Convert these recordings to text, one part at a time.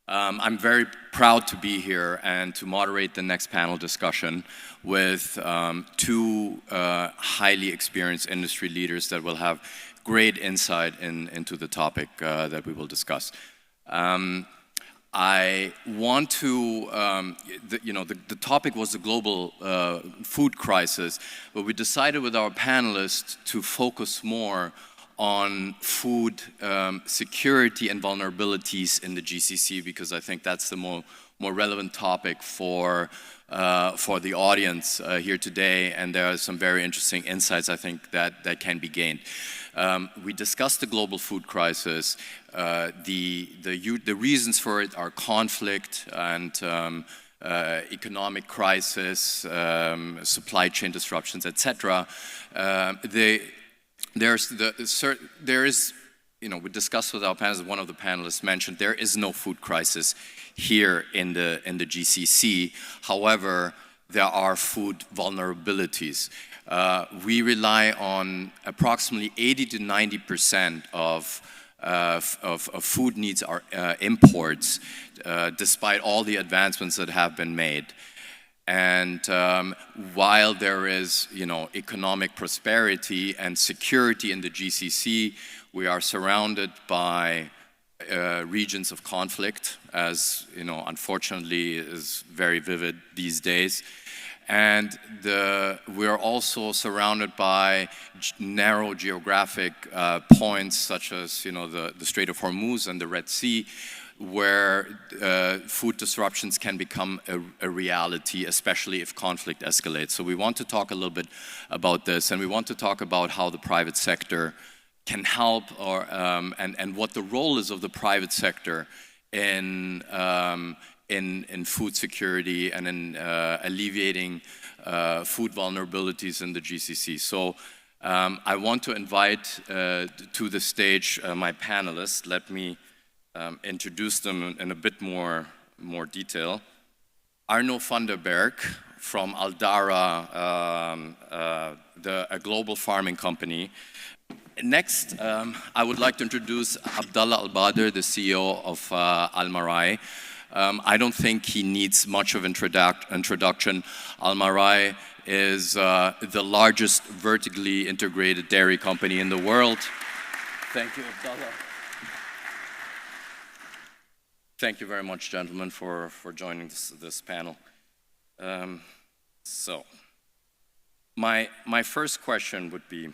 I'm very proud to be here and to moderate the next panel discussion with two highly experienced industry leaders that will have great insight into the topic that we will discuss. I want to, the topic was the global food crisis, but we decided with our panelists to focus more on food security and vulnerabilities in the GCC, because I think that's the more relevant topic for the audience here today, and there are some very interesting insights I think that can be gained. We discussed the global food crisis. The reasons for it are conflict and economic crisis, supply chain disruptions, etc. There is, we discussed with our panelists, one of the panelists mentioned, there is no food crisis here in the GCC. However, there are food vulnerabilities. We rely on approximately 80 to 90% of food needs are imports, despite all the advancements that have been made. And while there is, economic prosperity and security in the GCC, we are surrounded by regions of conflict, as unfortunately is very vivid these days. And we are also surrounded by narrow geographic points, such as the Strait of Hormuz and the Red Sea, where food disruptions can become a reality, especially if conflict escalates. So we want to talk a little bit about this, and we want to talk about how the private sector can help, and what the role is of the private sector in food security and in alleviating food vulnerabilities in the GCC. So I want to invite to the stage my panelists. Let me introduce them in a bit more detail. Arnoud van der Berg from Dahra, a global farming company. Next, I would like to introduce Abdullah Albader, the CEO of Almarai. I don't think he needs much of introduction. Almarai is the largest vertically integrated dairy company in the world. Thank you, Abdullah. Thank you very much, gentlemen, for joining this panel. So, my first question would be,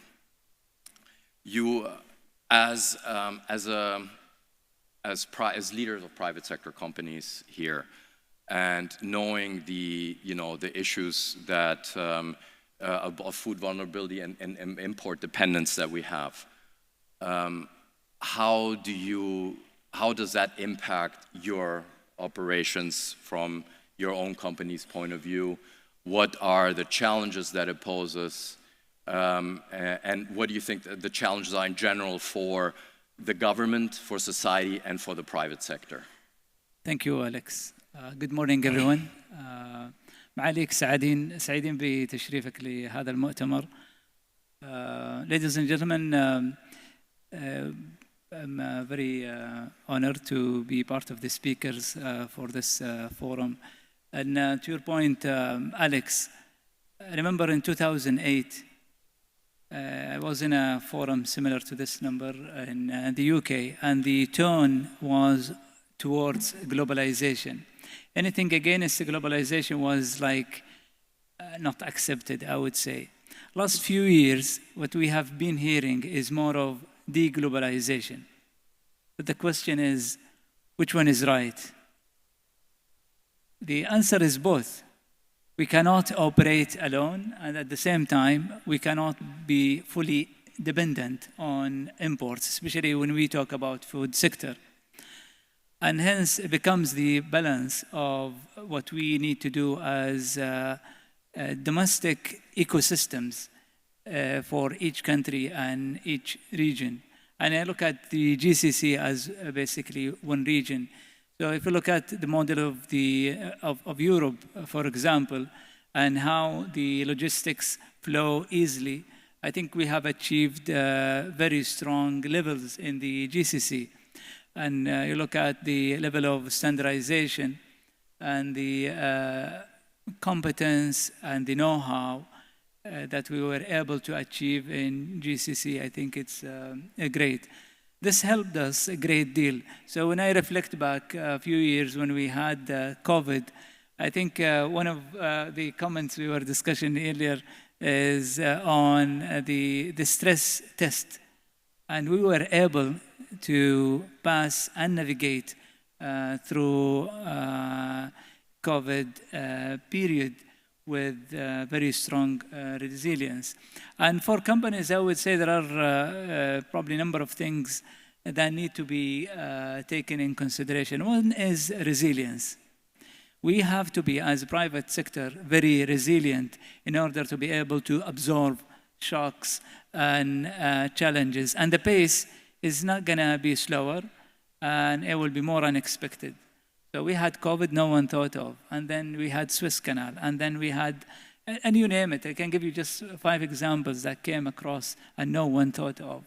you as leaders of private sector companies here, and knowing the issues that of food vulnerability and import dependence that we have, how does that impact your operations from your own company's point of view? What are the challenges that it poses? And what do you think the challenges are in general for the government, for society, and for the private sector? Thank you, Alex. Good morning, everyone. معاليك سعيدين بتشريفك لهذا المؤتمر. Ladies and gentlemen, I'm very honored to be part of the speakers for this forum. And to your point, Alex, I remember in 2008, I was in a forum similar to this number in the UK, and the tone was towards globalization. Anything against globalization was like not accepted, I would say. Last few years, what we have been hearing is more of deglobalization. But the question is, which one is right? The answer is both. We cannot operate alone, and at the same time, we cannot be fully dependent on imports, especially when we talk about food sector. And hence, it becomes the balance of what we need to do as domestic ecosystems for each country and each region. And I look at the GCC as basically one region. So if you look at the model of Europe, for example, and how the logistics flow easily, I think we have achieved very strong levels in the GCC. and you look at the level of standardization and the competence and the know-how that we were able to achieve in GCC, I think it's great. This helped us a great deal. So when I reflect back a few years when we had COVID, I think one of the comments we were discussing earlier is on the stress test. And we were able to pass and navigate through COVID period with very strong resilience. And for companies, I would say there are probably a number of things that need to be taken in consideration. One is resilience. We have to be, as a private sector, very resilient in order to be able to absorb shocks and challenges. And the pace is not going to be slower, and it will be more unexpected. So we had COVID no one thought of, and then we had Suez Canal, and then we had, and you name it. I can give you just 5 examples that came across and no one thought of.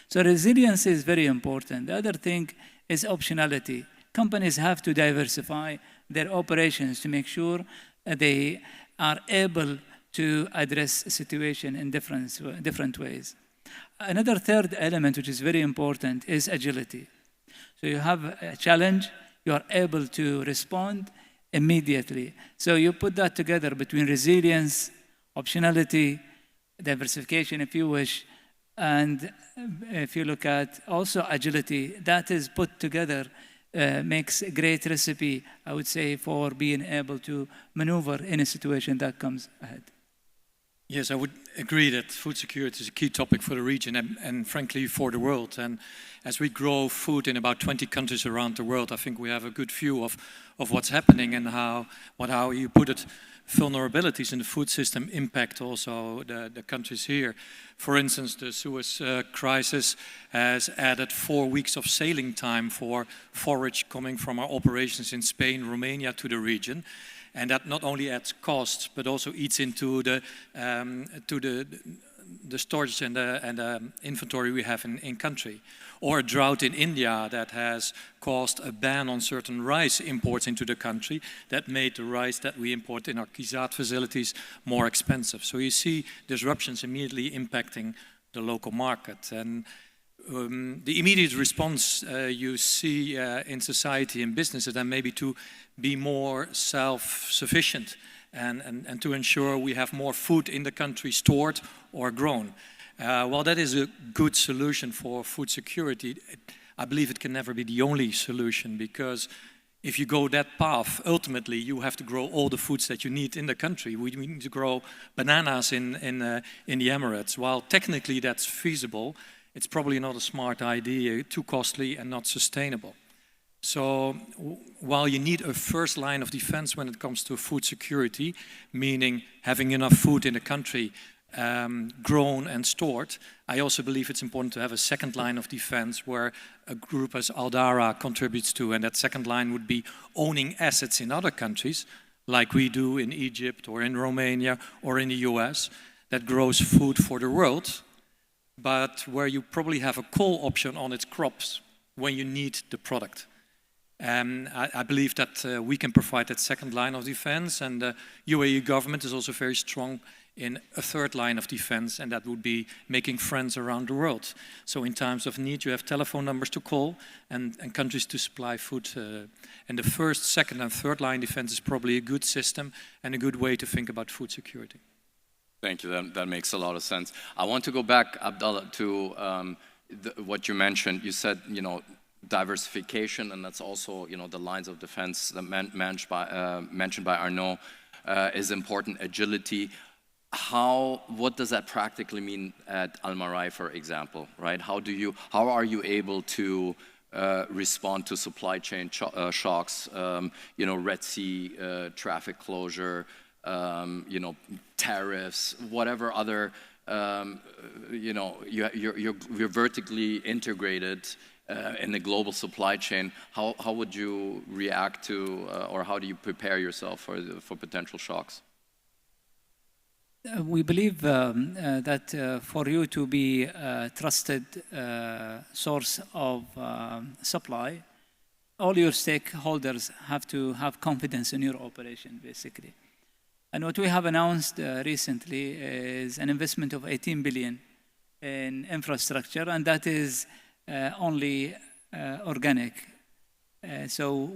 So resilience is very important. The other thing is optionality. Companies have to diversify their operations to make sure they are able to address a situation in different ways. Another third element, which is very important, is agility. So you have a challenge, you are able to respond immediately. So you put that together between resilience, optionality, diversification, if you wish, and if you look at also agility, that is put together makes a great recipe, I would say, for being able to maneuver in a situation that comes ahead. Yes, I would agree that food security is a key topic for the region and frankly for the world. And as we grow food in about 20 countries around the world, I think we have a good view of what's happening and how you put it, vulnerabilities in the food system impact also the countries here. For instance, the Suez crisis has added 4 weeks of sailing time for forage coming from our operations in Spain, Romania to the region. And that not only adds costs, but also eats into the storage and the inventory we have in country. Or a drought in India that has caused a ban on certain rice imports into the country that made the rice that we import in our Kizat facilities more expensive. So you see disruptions immediately impacting the local market. And the immediate response you see in society and businesses then maybe to be more self-sufficient and to ensure we have more food in the country stored or grown. While that is a good solution for food security, I believe it can never be the only solution, because if you go that path, ultimately you have to grow all the foods that you need in the country. We need to grow bananas in the Emirates. While technically that's feasible, it's probably not a smart idea, too costly and not sustainable. So while you need a first line of defense when it comes to food security, meaning having enough food in the country grown and stored, I also believe it's important to have a second line of defense where a group as Dahra contributes to, and that second line would be owning assets in other countries, like we do in Egypt or in Romania or in the US, that grows food for the world, but where you probably have a call option on its crops when you need the product. I believe that we can provide that second line of defense, and the UAE government is also very strong in a third line of defense, and that would be making friends around the world. So in times of need, you have telephone numbers to call and countries to supply food. And the first, second, and third line defense is probably a good system and a good way to think about food security. Thank you. That makes a lot of sense. I want to go back, Abdullah, to what you mentioned. You said, diversification, and that's also, the lines of defense that mentioned by Arnaud is important. Agility. What does that practically mean at Almarai, for example, right? How are you able to respond to supply chain shocks, Red Sea traffic closure, tariffs, whatever other, you're vertically integrated in the global supply chain. How would you react to, or how do you prepare yourself for potential shocks? We believe that for you to be a trusted source of supply, all your stakeholders have to have confidence in your operation, basically. And what we have announced recently is an investment of 18 billion in infrastructure, and that is only organic. So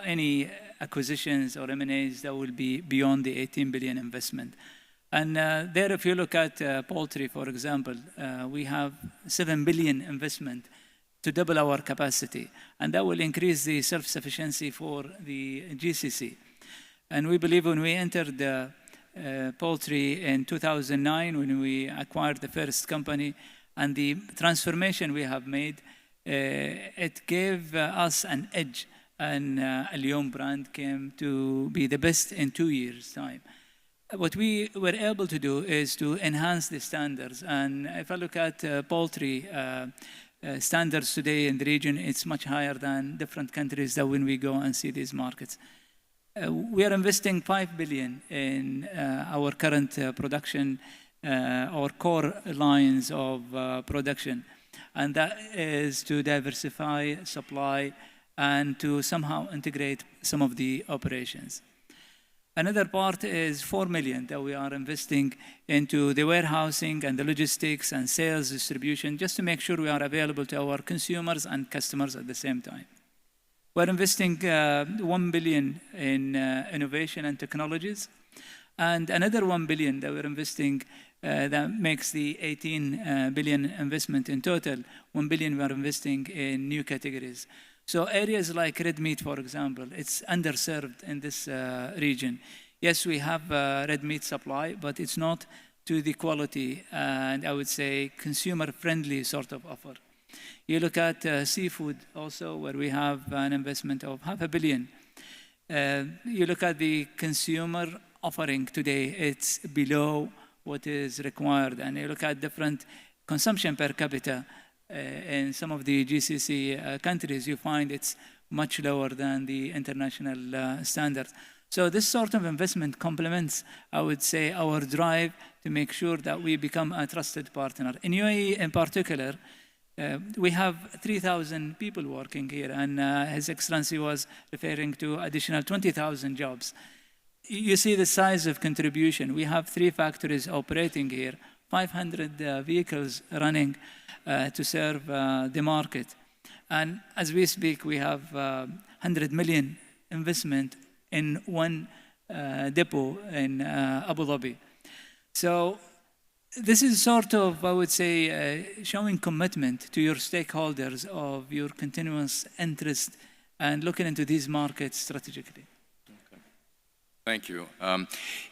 any acquisitions or M&As that will be beyond the 18 billion investment. And there, if you look at poultry, for example, we have 7 billion investment to double our capacity, and that will increase the self-sufficiency for the GCC. And we believe when we entered the poultry in 2009, when we acquired the first company, and the transformation we have made, it gave us an edge, and Al-Yom brand came to be the best in 2 years' time. What we were able to do is to enhance the standards. And if I look at poultry standards today in the region, it's much higher than different countries that when we go and see these markets. We are investing 5 billion in our current production, our core lines of production. And that is to diversify supply and to somehow integrate some of the operations. Another part is 4 million that we are investing into the warehousing and the logistics and sales distribution, just to make sure we are available to our consumers and customers at the same time. We're investing 1 billion in innovation and technologies, and another 1 billion that we're investing that makes the 18 billion investment in total. 1 billion we are investing in new categories. So areas like red meat, for example, it's underserved in this region. Yes, we have red meat supply, but it's not to the quality and I would say consumer-friendly sort of offer. You look at seafood also, where we have an investment of 500 million. You look at the consumer offering today, it's below what is required. And you look at different consumption per capita in some of the GCC countries, you find it's much lower than the international standards. So this sort of investment complements, I would say, our drive to make sure that we become a trusted partner. In UAE in particular, we have 3,000 people working here, and His Excellency was referring to additional 20,000 jobs. You see the size of contribution. We have 3 factories operating here, 500 vehicles running to serve the market. And as we speak, we have 100 million investment in one depot in Abu Dhabi. So this is sort of, I would say, showing commitment to your stakeholders of your continuous interest and looking into these markets strategically. Okay. Thank you.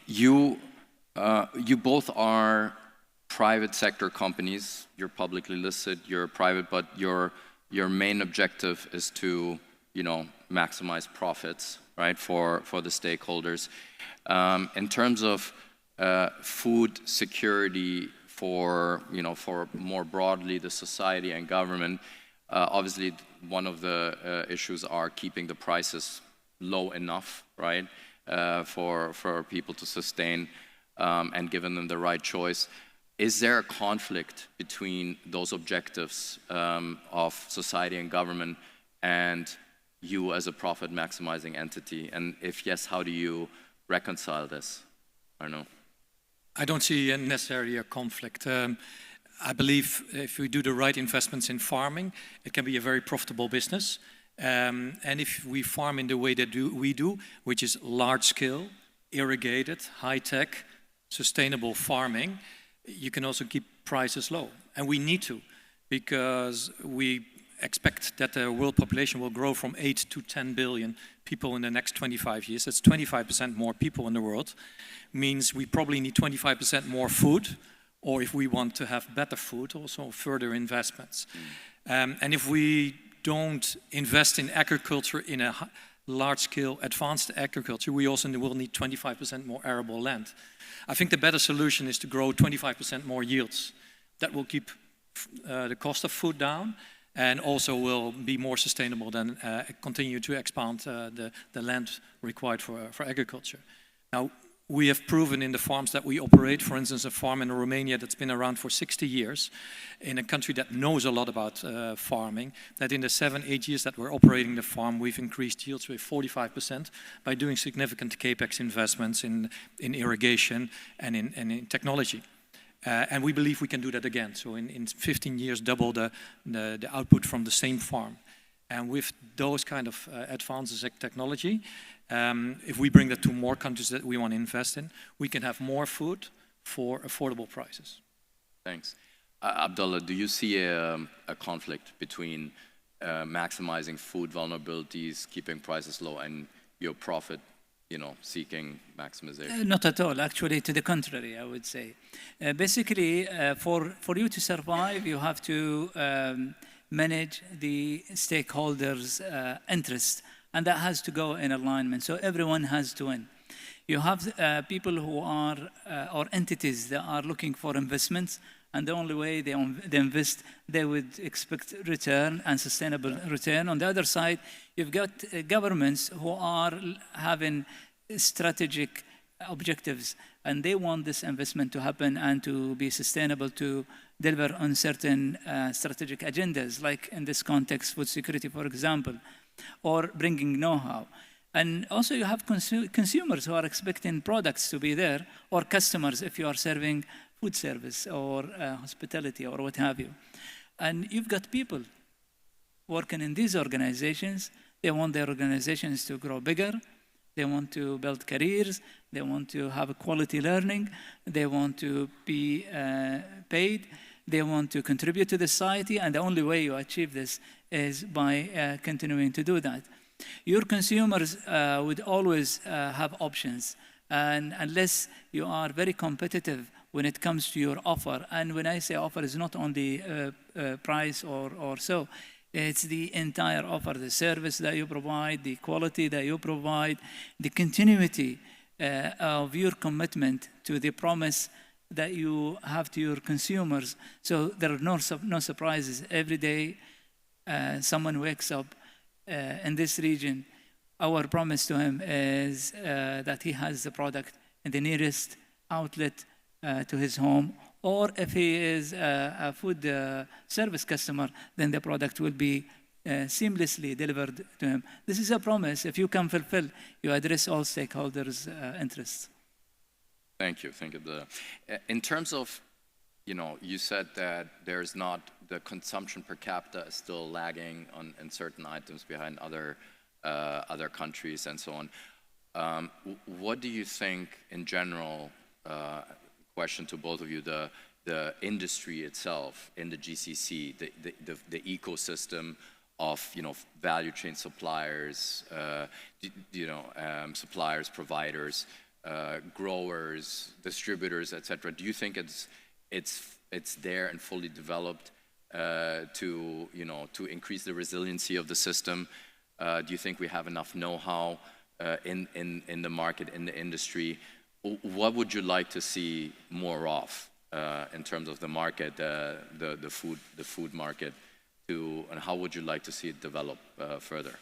You both are private sector companies. You're publicly listed, you're private, but your main objective is to, maximize profits, right, for the stakeholders. In terms of food security for more broadly the society and government, obviously one of the issues are keeping the prices low enough, right, for people to sustain and giving them the right choice. Is there a conflict between those objectives of society and government and you as a profit maximizing entity? And if yes, how do you reconcile this? Arnoud. I don't see necessarily a conflict. I believe if we do the right investments in farming, it can be a very profitable business. And if we farm in the way that we do, which is large scale, irrigated, high tech, sustainable farming, you can also keep prices low. And we need to, because we expect that the world population will grow from 8 to 10 billion people in the next 25 years. That's 25% more people in the world. Means we probably need 25% more food, or if we want to have better food, also further investments. And if we don't invest in agriculture in a large-scale advanced agriculture, we also will need 25% more arable land. I think the better solution is to grow 25% more yields. That will keep the cost of food down and also will be more sustainable than continue to expand the land required for agriculture. Now, we have proven in the farms that we operate, for instance, a farm in Romania that's been around for 60 years, in a country that knows a lot about farming, that in the 7-8 years that we're operating the farm, we've increased yields with 45% by doing significant capex investments in irrigation and in technology. And we believe we can do that again. So in 15 years, double the output from the same farm. And with those kind of advances in technology, if we bring that to more countries that we want to invest in, we can have more food for affordable prices. Thanks. Abdullah, do you see a conflict between maximizing food vulnerabilities, keeping prices low, and your profit, seeking maximization? Not at all. Actually, to the contrary, I would say. Basically, for you to survive, you have to manage the stakeholders' interest, and that has to go in alignment. So everyone has to win. You have people who are, or entities that are looking for investments, and the only way they invest, they would expect return and sustainable return. On the other side, you've got governments who are having strategic objectives, and they want this investment to happen and to be sustainable, to deliver on certain strategic agendas, like in this context, food security, for example, or bringing know-how. And also you have consumers who are expecting products to be there, or customers if you are serving food service or hospitality or what have you. And you've got people working in these organizations. They want their organizations to grow bigger. They want to build careers. They want to have a quality learning. They want to be paid. They want to contribute to the society. And the only way you achieve this is by continuing to do that. Your consumers would always have options. And unless you are very competitive when it comes to your offer, and when I say offer, it's not only price or so, it's the entire offer, the service that you provide, the quality that you provide, the continuity of your commitment to the promise that you have to your consumers. So there are no surprises. Every day, someone wakes up in this region. Our promise to him is that he has the product in the nearest outlet to his home, or if he is a food service customer, then the product will be seamlessly delivered to him. This is a promise. If you can fulfill, you address all stakeholders' interests. Thank you. Thank you. In terms of, you said that there's not, the consumption per capita is still lagging in certain items behind other countries and so on. What do you think in general, question to both of you, the industry itself in the GCC, the ecosystem of value chain suppliers, suppliers, providers, growers, distributors, etc. Do you think it's there and fully developed to increase the resiliency of the system? Do you think we have enough know-how in the market, in the industry? What would you like to see more of in terms of the market, the food market, and how would you like to see it develop further?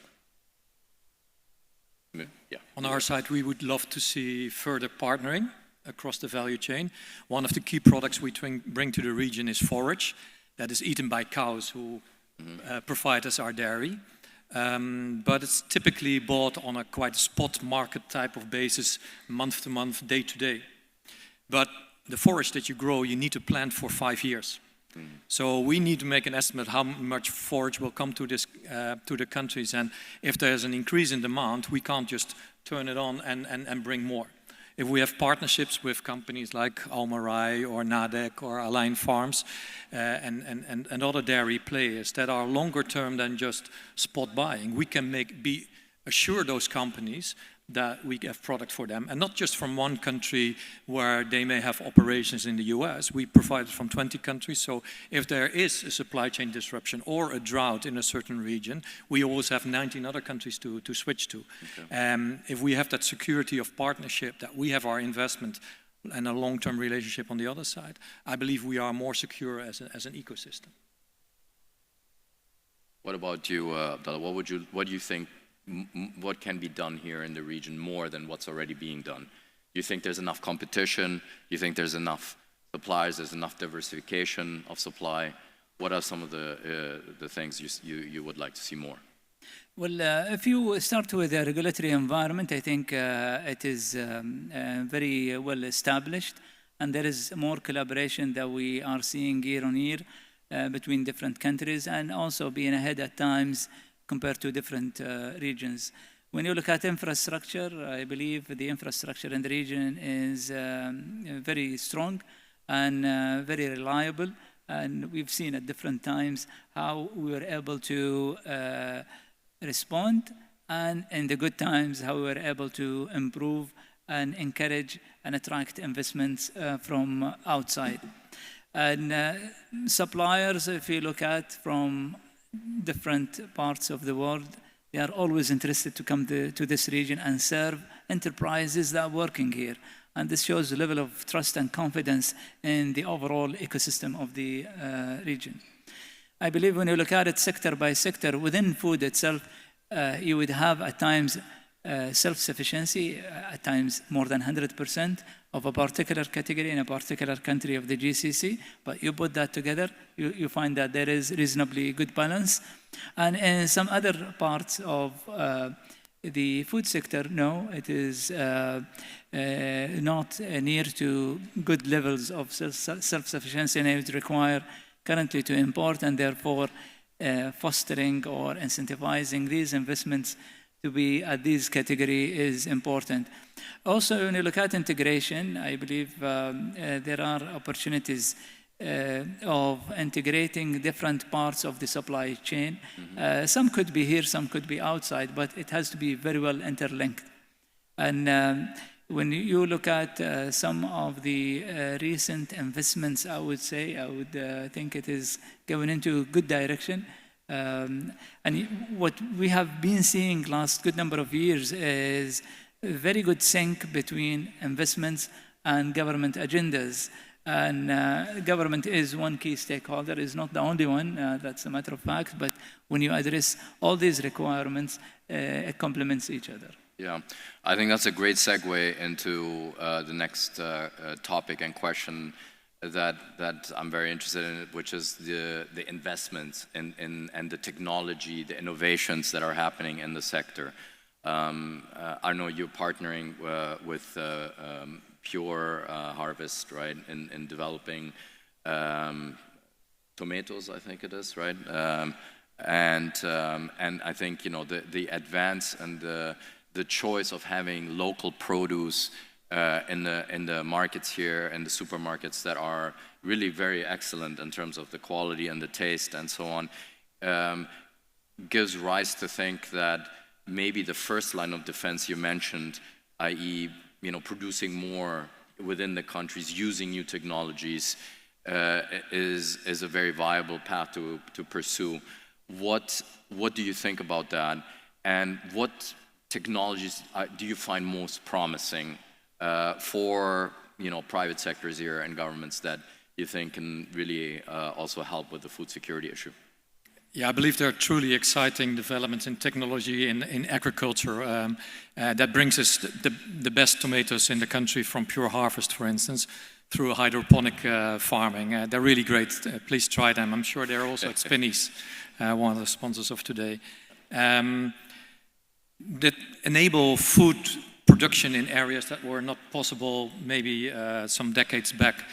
Yeah. On our side, we would love to see further partnering across the value chain. One of the key products we bring to the region is forage that is eaten by cows who provide us our dairy. But it's typically bought on a quite spot market type of basis, month to month, day to day. But the forage that you grow, you need to plant for 5 years. So we need to make an estimate how much forage will come to the countries, and if there's an increase in demand, we can't just turn it on and bring more. If we have partnerships with companies like Almarai or Nadek or Align Farms and other dairy players that are longer term than just spot buying, we can be assure those companies that we have product for them, and not just from one country where they may have operations in the US. We provide it from 20 countries, so if there is a supply chain disruption or a drought in a certain region, we always have 19 other countries to switch to. Okay. If we have that security of partnership, that we have our investment and a long-term relationship on the other side, I believe we are more secure as an ecosystem. What about you, Abdullah? What do you think? What can be done here in the region more than what's already being done? You think there's enough competition? You think there's enough suppliers? There's enough diversification of supply? What are some of the things you would like to see more? Well, if you start with the regulatory environment, I think it is very well established, and there is more collaboration that we are seeing year on year between different countries, and also being ahead at times compared to different regions. When you look at infrastructure, I believe the infrastructure in the region is very strong and very reliable, and we've seen at different times how we were able to respond, and in the good times how we were able to improve and encourage and attract investments from outside. And suppliers, if you look at from different parts of the world, they are always interested to come to this region and serve enterprises that are working here. And this shows the level of trust and confidence in the overall ecosystem of the region. I believe when you look at it sector by sector, within food itself, you would have at times self-sufficiency, at times more than 100% of a particular category in a particular country of the GCC, but you put that together, you find that there is reasonably good balance. And in some other parts of the food sector, no, it is not near to good levels of self-sufficiency, and it would require currently to import, and therefore fostering or incentivizing these investments to be at this category is important. Also, when you look at integration, I believe there are opportunities of integrating different parts of the supply chain. Some could be here, some could be outside, but it has to be very well interlinked. And when you look at some of the recent investments, I would think it is going into a good direction. And what we have been seeing last good number of years is a very good sync between investments and government agendas. And government is one key stakeholder, is not the only one, that's a matter of fact, but when you address all these requirements, it complements each other. Yeah, I think that's a great segue into the next topic and question that I'm very interested in, which is the investments and the technology, the innovations that are happening in the sector. I know you're partnering with Pure Harvest, right, in developing tomatoes, I think it is, right? And I think, you know, the advance and the choice of having local produce in the markets here and the supermarkets that are really very excellent in terms of the quality and the taste and so on, gives rise to think that maybe the first line of defense you mentioned, i.e., you know, producing more within the countries, using new technologies, is a very viable path to pursue. What do you think about that? And what technologies do you find most promising for, you know, private sectors here and governments that you think can really also help with the food security issue? Yeah, I believe there are truly exciting developments in technology in agriculture that brings us the best tomatoes in the country from Pure Harvest, for instance, through hydroponic farming. They're really great. Please try them. I'm sure they're also at Spinneys, one of the sponsors of today. That enable food production in areas that were not possible maybe some decades back.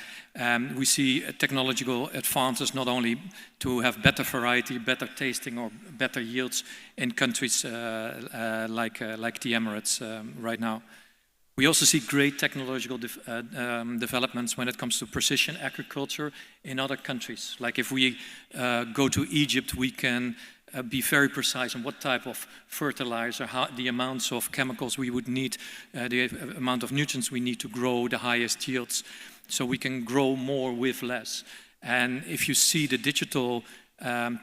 We see technological advances not only to have better variety, better tasting, or better yields in countries like the Emirates right now. We also see great technological developments when it comes to precision agriculture in other countries. Like if we go to Egypt, we can be very precise on what type of fertilizer, the amounts of chemicals we would need, the amount of nutrients we need to grow the highest yields, so we can grow more with less. And if you see the digital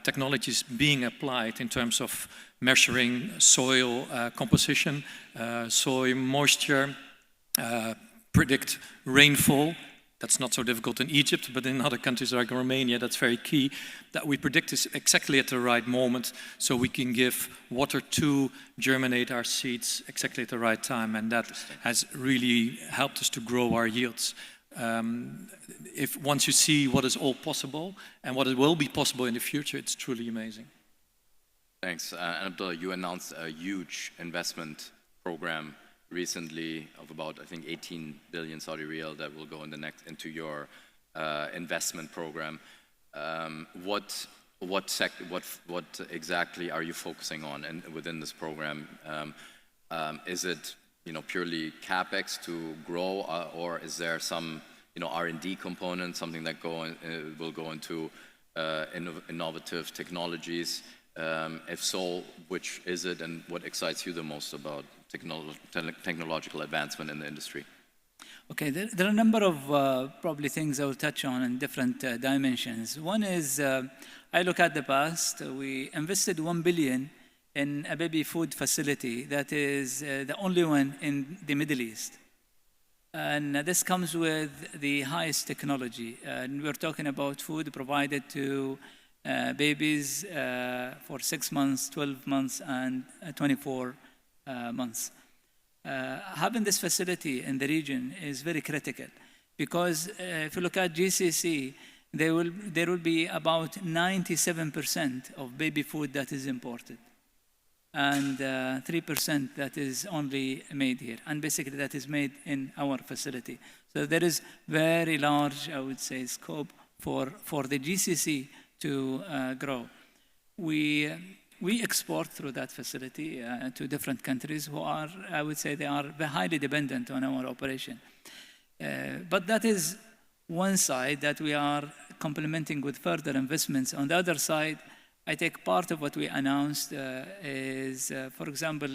technologies being applied in terms of measuring soil composition, soil moisture, predict rainfall, That's not so difficult in Egypt, but in other countries like Romania, that's very key, that we predict this exactly at the right moment so we can give water to germinate our seeds exactly at the right time. And that has really helped us to grow our yields. If once you see what is all possible and what it will be possible in the future, it's truly amazing. Thanks. And Abdullah, you announced a huge investment program recently of about, I think, 18 billion Saudi riyal that will go into your investment program. What exactly are you focusing on within this program? Is it purely capex to grow, or is there some R&D component, something that will go into innovative technologies? If so, which is it, and what excites you the most about technological advancement in the industry? Okay, there are a number of probably things I will touch on in different dimensions. One is, I look at the past. We invested 1 billion in a baby food facility that is the only one in the Middle East. And this comes with the highest technology. And we're talking about food provided to babies for 6 months, 12 months, and 24 months. Having this facility in the region is very critical because if you look at GCC, there will be about 97% of baby food that is imported and 3% that is only made here. And basically that is made in our facility. So there is very large, I would say, scope for the GCC to grow. We export through that facility to different countries who are, I would say, they are highly dependent on our operation. But that is one side that we are complementing with further investments. On the other side, I take part of what we announced is, for example,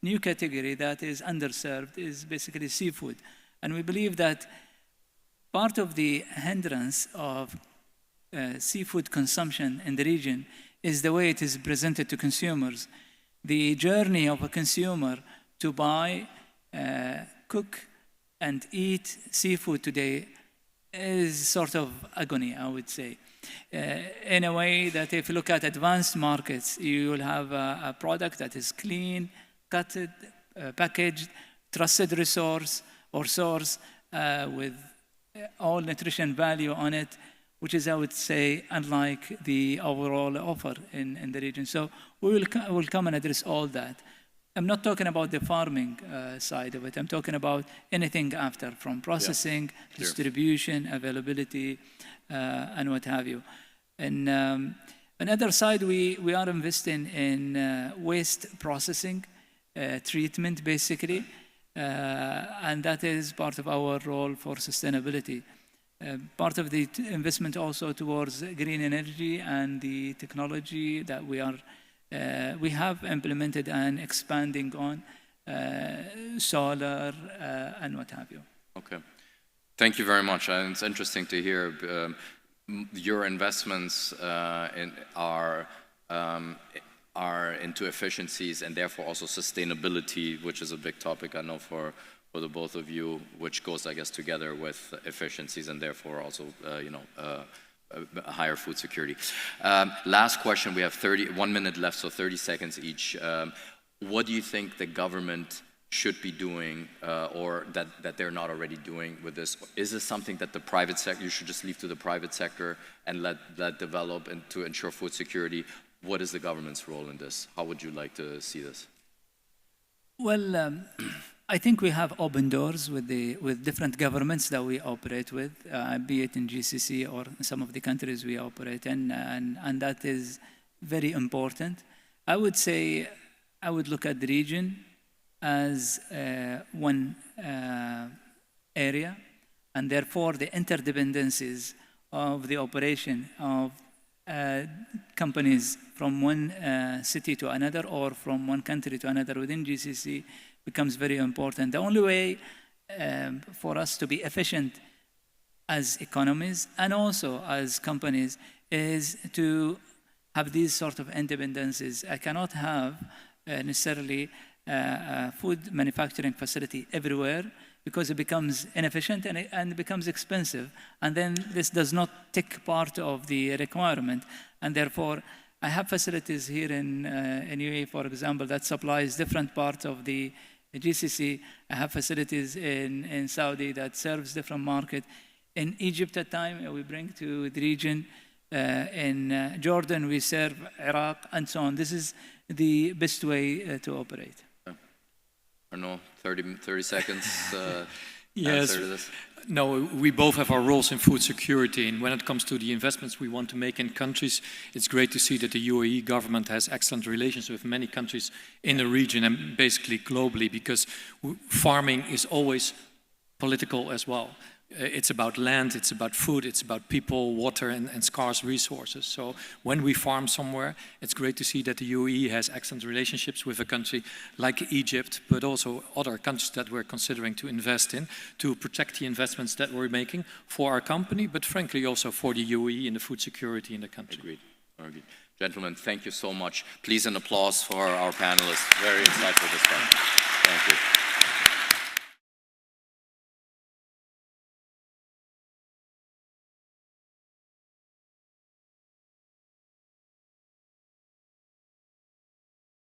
new category that is underserved is basically seafood. And we believe that part of the hindrance of seafood consumption in the region is the way it is presented to consumers. The journey of a consumer to buy, cook, and eat seafood today is sort of agony, I would say. In a way that if you look at advanced markets, you will have a product that is clean, cutted, packaged, trusted resource or source with all nutrition value on it, which is, I would say, unlike the overall offer in the region. So we will come and address all that. I'm not talking about the farming side of it. I'm talking about anything after, from processing, distribution, availability, and what have you. And on the other side, we are investing in waste processing, treatment, basically, and that is part of our role for sustainability. Part of the investment also towards green energy and the technology that we have implemented and expanding on solar and what have you. Okay, thank you very much. And it's interesting to hear your investments are into efficiencies and therefore also sustainability, which is a big topic I know for the both of you, which goes, I guess, together with efficiencies and therefore also, higher food security. Last question, we have 1 minute left, so 30 seconds each. What do you think the government should be doing or that they're not already doing with this? Is this something that the private sector, you should just leave to the private sector and let that develop and to ensure food security? What is the government's role in this? How would you like to see this? Well, I think we have open doors with different governments that we operate with, be it in GCC or some of the countries we operate in, and that is very important. I would say I would look at the region as one area, and therefore the interdependencies of the operation of companies from one city to another or from one country to another within GCC becomes very important. The only way for us to be efficient as economies and also as companies is to have these sort of independencies. I cannot have necessarily a food manufacturing facility everywhere because it becomes inefficient and it becomes expensive. And then this does not tick part of the requirement. And therefore, I have facilities here in UAE, for example, that supplies different parts of the GCC. I have facilities in Saudi that serves different market. In Egypt at time, we bring to the region. In Jordan, we serve Iraq, and so on. This is the best way to operate. Arnoud, 30 seconds. Yes. Answer to this. No, we both have our roles in food security, and when it comes to the investments we want to make in countries, it's great to see that the UAE government has excellent relations with many countries in the region and basically globally, because farming is always political as well. It's about land, it's about food, it's about people, water, and scarce resources. So when we farm somewhere, it's great to see that the UAE has excellent relationships with a country like Egypt, but also other countries that we're considering to invest in, to protect the investments that we're making for our company, but frankly also for the UAE and the food security in the country. Agreed. Agreed. Gentlemen, thank you so much. Please an applause for our panelists. Very insightful discussion. Thank you.